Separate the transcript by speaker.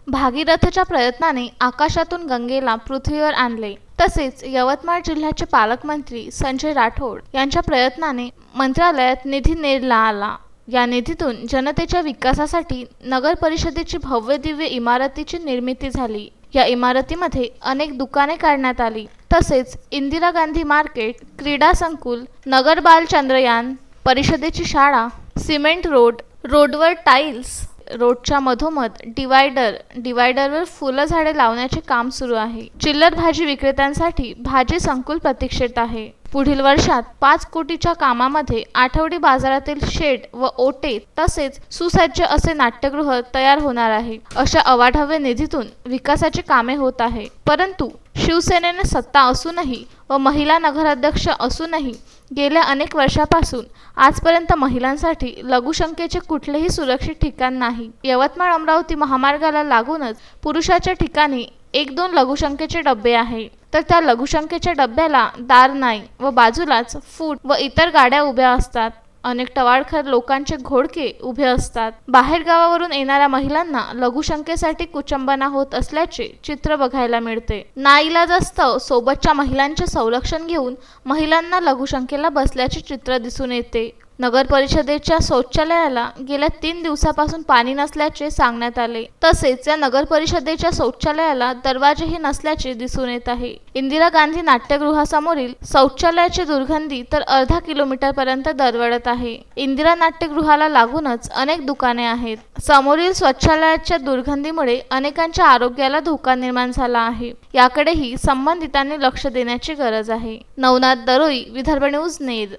Speaker 1: भागीरथच्या प्रयत्नाने आकाशातून गंगेला पृथ्वीवर आणले। तसेच यवतमाळ जिल्ह्याचे पालकमंत्री संजय राठोड यांच्या प्रयत्नाने मंत्रालयात निधी नेला आला। या निधीतून जनतेच्या विकासासाठी नगर परिषदेची भव्य दिव्य इमारतीची निर्मिती झाली। या इमारतीमध्ये अनेक दुकाने काढण्यात आली। तसेच इंदिरा गांधी मार्केट, क्रीडा संकुल, नगर बाल चंद्रयान, परिषदेची शाळा, सिमेंट रोडवर टाइल्स, रोडच्या मधोमध डिवायडरवर फुलं झाडे लावण्याचे काम सुरू आहे। चिल्लर भाजी विक्रेत्यांसाठी भाजी संकुल प्रतीक्षेत आहे। पुढील वर्षात 5 कोटीच्या कामामध्ये आठवडी बाजारातील शेड व ओटे तसेच सुसज्ज असे नाट्यगृह तयार होणार आहे। अशा अवाढव्य निधीतून विकासाची कामे होत आहे। परंतु शिवसेनेने सत्ता असूनही व महिला नगराध्यक्ष असूनही गेल्या अनेक वर्षापासून आजपर्यंत महिलांसाठी लघुशंकेचे कुठलेही सुरक्षित ठिकाण नाही। यवतमाळ अमरावती महामार्गाला लागूनच पुरुषाच्या ठिकाणी 1-2 लघुशंकेचे डबे आहे, तर त्या लघुशंकेच्या डब्याला दार नाही व बाजूलाच फूट व इतर गाड्या उभ्या असतात। अनेक टवाळखोर लोकांचे घोडके उभे असतात। बाहेर गावावरून येणाऱ्या महिलांना लघुशंकेसाठी कुचंबना होत असल्याचे चित्र बघायला मिळते। नाईलाजास्तव सोबतच्या महिलांचे संरक्षण घेऊन महिलांना लघुशंकेला बसल्याचे चित्र दिसून येते। नगर परिषदेच्या शौचालयाला गेल्या 3 दिवसापासून पाणी नसल्याचे सांगण्यात आले। तसेच या नगर परिषदेच्या शौचालयाला दरवाजेही नसल्याचे दिसून येत आहे। इंदिरा गांधी नाट्यगृहासमोरील शौचालयाची दुर्गंधी तर अर्धा किलोमीटर पर्यंत दरवळत आहे। इंदिरा नाट्यगृहाला लागूनच अनेक दुकाने आहेत। समोरील शौचालयाच्या दुर्गंधीमुळे अनेकांच्या आरोग्याला धोका निर्माण झाला आहे। याकडेही संबंधितांनी लक्ष देण्याची गरज आहे। नवनाथ दरोई, विदर्भ न्यूज, नेर।